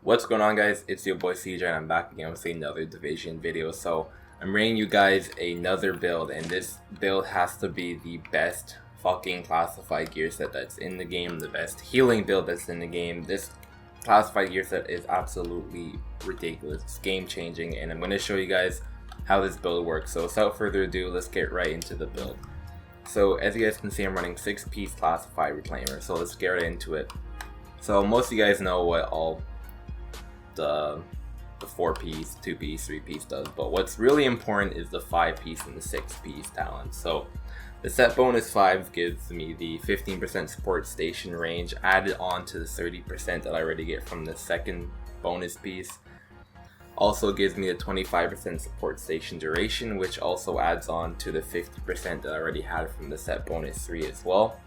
What's going on, guys? It's your boy CJay and I'm back again with another division video. So I'm bringing you guys another build, and this build has to be the best fucking classified gear set that's in the game, the best healing build that's in the game. This classified gear set is absolutely ridiculous. It's game changing, and I'm going to show you guys how this build works. So without further ado, let's get right into the build. So as you guys can see, I'm running 6-piece classified reclaimer, so let's get right into it. So most of you guys know what all the 4-piece, 2-piece, 3-piece does, but what's really important is the 5-piece and the 6-piece talent. So the set bonus 5 gives me the 15% support station range added on to the 30% that I already get from the second bonus piece. Also gives me the 25% support station duration, which also adds on to the 50% that I already had from the set bonus 3 as well.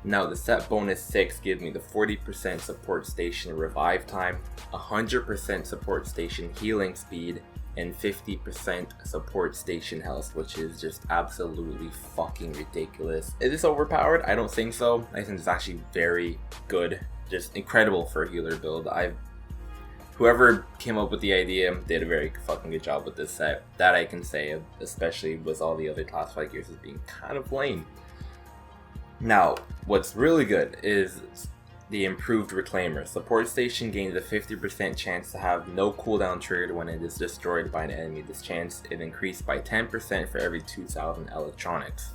Now the set bonus 6 gives me the 40% support station revive time, 100% support station healing speed, and 50% support station health, which is just absolutely fucking ridiculous. Is this overpowered? I don't think so. I think it's actually very good, just incredible for a healer build. Whoever came up with the idea did a very fucking good job with this set. That I can say, especially with all the other classified gears as being kind of lame. Now, what's really good is the improved reclaimer. Support station gains a 50% chance to have no cooldown triggered when it is destroyed by an enemy. This chance is increased by 10% for every 2,000 electronics.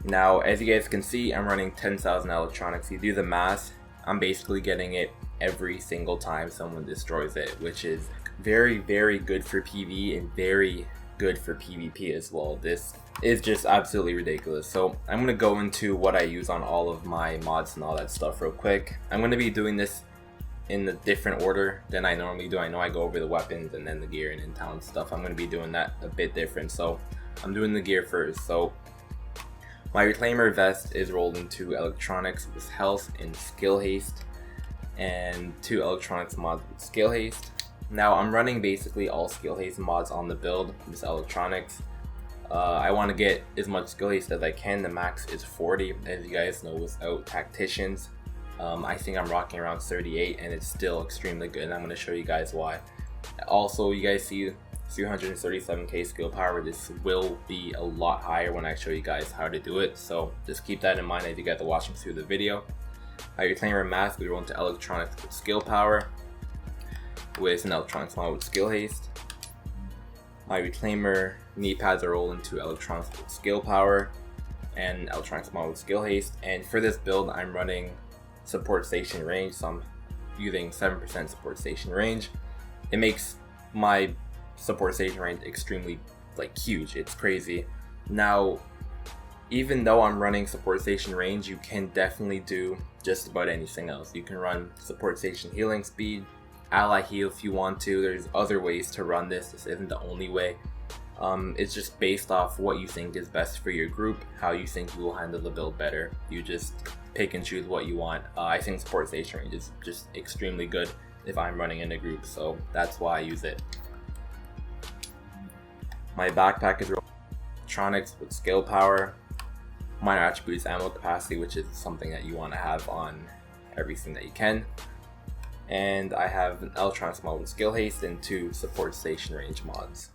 Now, as you guys can see, I'm running 10,000 electronics. You do the math, I'm basically getting it every single time someone destroys it, which is very, very good for PvE and very good for PvP as well. This is just absolutely ridiculous. So I'm going to go into what I use on all of my mods and all that stuff real quick. I'm going to be doing this in a different order than I normally do. I know I go over the weapons and then the gear and in-town stuff. I'm going to be doing that a bit different. So I'm doing the gear first. So my reclaimer vest is rolled into electronics with health and skill haste, and 2 electronics mods with skill haste. Now I'm running basically all skill haste mods on the build, this electronics. I want to get as much skill haste as I can. The max is 40, as you guys know, without tacticians. I think I'm rocking around 38 and it's still extremely good, and I'm going to show you guys why. Also, you guys see 337k skill power. This will be a lot higher when I show you guys how to do it, so just keep that in mind as you guys are watching through the video. My reclaimer mask, we roll into electronics with skill power, with an electronics mod with skill haste. My reclaimer knee pads are rolled into electronics with skill power and electronics mod with skill haste. And for this build, I'm running support station range, so I'm using 7% support station range. It makes my support station range extremely huge. It's crazy. Now, even though I'm running support station range, you can definitely do just about anything else. You can run support station healing speed, ally heal if you want to. There's other ways to run this. This isn't the only way. It's just based off what you think is best for your group, how you think you will handle the build better. You just pick and choose what you want. I think support station range is just extremely good if I'm running in a group, so that's why I use it. My backpack is electronics with skill power. Minor attributes ammo capacity, which is something that you want to have on everything that you can. And I have an electronics mod with skill haste and 2 support station range mods.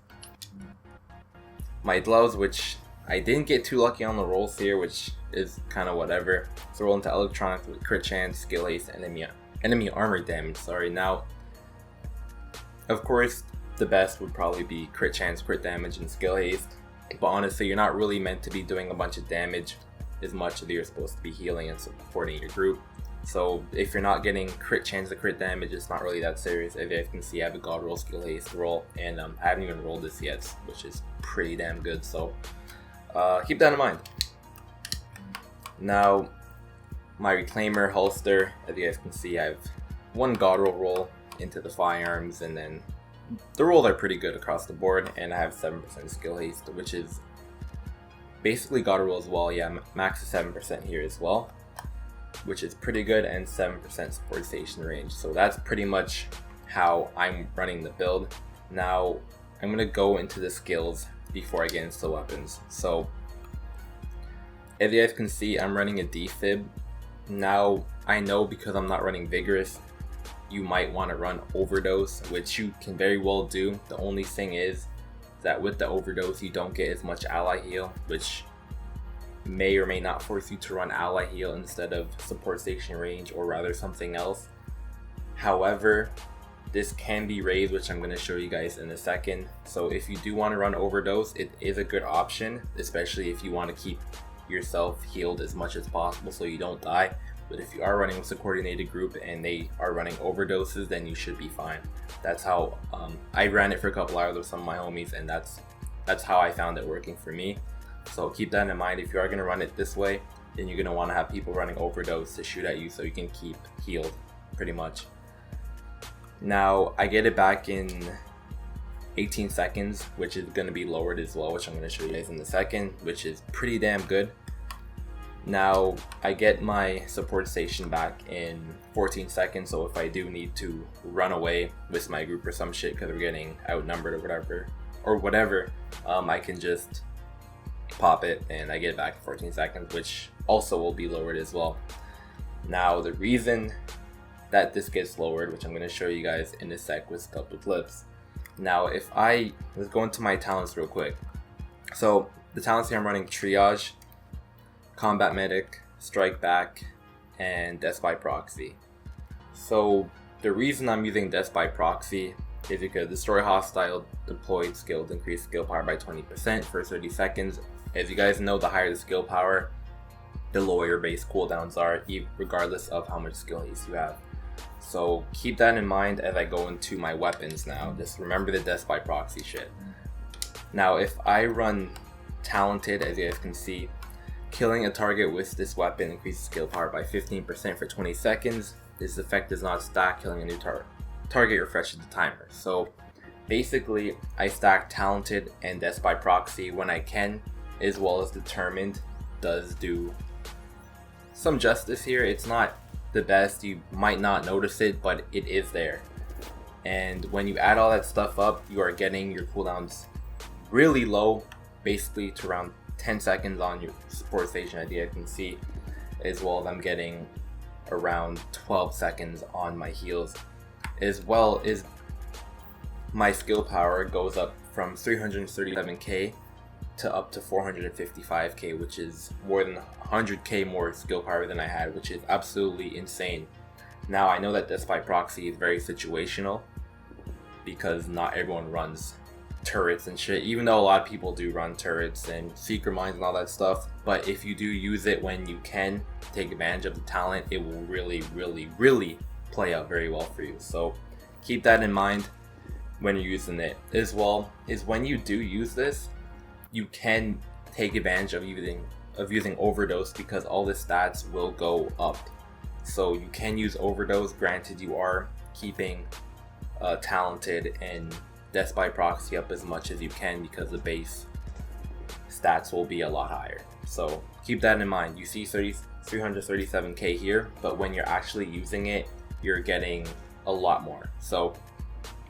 My gloves, which I didn't get too lucky on the rolls here, which is kind of whatever. So roll into electronics with crit chance, skill haste, enemy armor damage. Now, of course, the best would probably be crit chance, crit damage, and skill haste. But honestly, you're not really meant to be doing a bunch of damage as much as you're supposed to be healing and supporting your group. So if you're not getting crit chance to crit damage, it's not really that serious. As you guys can see, I have a god roll, skill haste roll, and I haven't even rolled this yet, which is pretty damn good. So keep that in mind. Now, my reclaimer holster, as you guys can see, I have 1 god roll into the firearms, and then the rolls are pretty good across the board, and I have 7% skill haste, which is basically god roll as well. Yeah, max is 7% here as well, which is pretty good, and 7% support station range. So that's pretty much how I'm running the build. Now I'm going to go into the skills before I get into the weapons. So as you guys can see, I'm running a defib. Now I know because I'm not running vigorous, you might want to run overdose, which you can very well do. The only thing is that with the overdose you don't get as much ally heal, which may or may not force you to run ally heal instead of support station range, or rather something else. However, this can be raised, which I'm going to show you guys in a second. So if you do want to run overdose, it is a good option, especially if you want to keep yourself healed as much as possible so you don't die. But if you are running with a coordinated group and they are running overdoses, then you should be fine. That's how I ran it for a couple hours with some of my homies, and that's how I found it working for me. So keep that in mind. If you are going to run it this way, then you're going to want to have people running overdose to shoot at you so you can keep healed pretty much. Now I get it back in 18 seconds, which is going to be lowered as well, which I'm going to show you guys in a second, which is pretty damn good. Now I get my support station back in 14 seconds, so if I do need to run away with my group or some shit because we're getting outnumbered or whatever, I can just pop it and I get it back in 14 seconds, which also will be lowered as well. Now the reason that this gets lowered, which I'm going to show you guys in a sec with a couple clips. Now if let's go into my talents real quick. So the talents here, I'm running triage, combat medic, strike back, and death by proxy. So the reason I'm using death by proxy is because destroy hostile deployed skills increase skill power by 20% for 30 seconds. As you guys know, the higher the skill power, the lower your base cooldowns are, regardless of how much skill haste you have. So keep that in mind as I go into my weapons now. Just remember the death by proxy shit. Now if I run talented, as you guys can see, killing a target with this weapon increases skill power by 15% for 20 seconds. This effect does not stack. Killing a new target refreshes the timer. So basically I stack talented and death by proxy when I can, as well as determined does do some justice here. It's not the best, you might not notice it, but it is there. And when you add all that stuff up, you are getting your cooldowns really low, basically to around 10 seconds on your support station, as you can see, as well as I'm getting around 12 seconds on my heals, as well as my skill power goes up from 337k to up to 455k, which is more than 100k more skill power than I had, which is absolutely insane. Now I know that death by proxy is very situational because not everyone runs turrets and shit, even though a lot of people do run turrets and secret mines and all that stuff. But if you do use it when you can take advantage of the talent, it will really play out very well for you. So keep that in mind when you're using it. As well is when you do use this, you can take advantage of using overdose because all the stats will go up. So you can use overdose, granted you are keeping talented and death by proxy up as much as you can because the base stats will be a lot higher. So keep that in mind. You see 337k here, but when you're actually using it, you're getting a lot more. So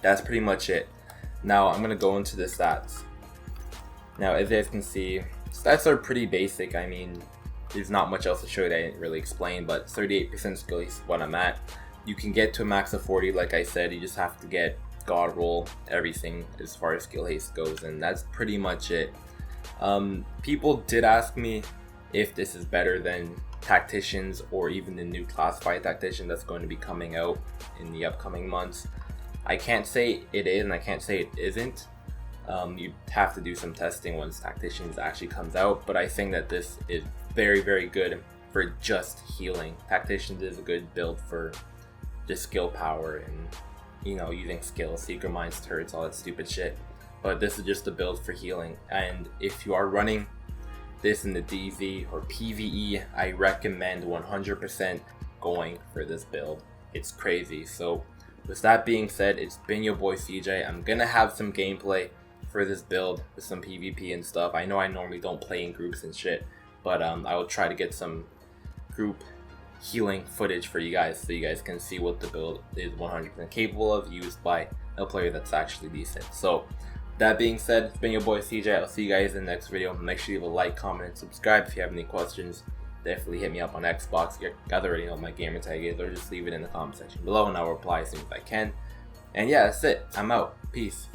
that's pretty much it. Now I'm gonna go into the stats. Now as you guys can see, stats are pretty basic. I mean, there's not much else to show you that I didn't really explain, but 38% skill is what I'm at. You can get to a max of 40, like I said. You just have to get god roll everything as far as skill haste goes, and that's pretty much it. People did ask me if this is better than tacticians or even the new classified tactician that's going to be coming out in the upcoming months. I can't say it is and I can't say it isn't. You have to do some testing once tacticians actually comes out, but I think that this is very good for just healing. Tacticians is a good build for just skill power and, you know, using skills, secret mines, turrets, all that stupid shit. But this is just a build for healing, and if you are running this in the DZ or PvE, I recommend 100% going for this build. It's crazy. So with that being said, it's been your boy CJ. I'm gonna have some gameplay for this build with some PvP and stuff. I know I normally don't play in groups and shit, but I will try to get some group healing footage for you guys so you guys can see what the build is 100% capable of, used by a player that's actually decent. So that being said, it's been your boy CJ. I'll see you guys in the next video. Make sure you leave a like, comment, and subscribe if you have any questions. definitely hit me up on Xbox. You guys already know what my gamer tag is, or just leave it in the comment section below and I'll reply as soon as I can. And yeah, that's it. I'm out. Peace.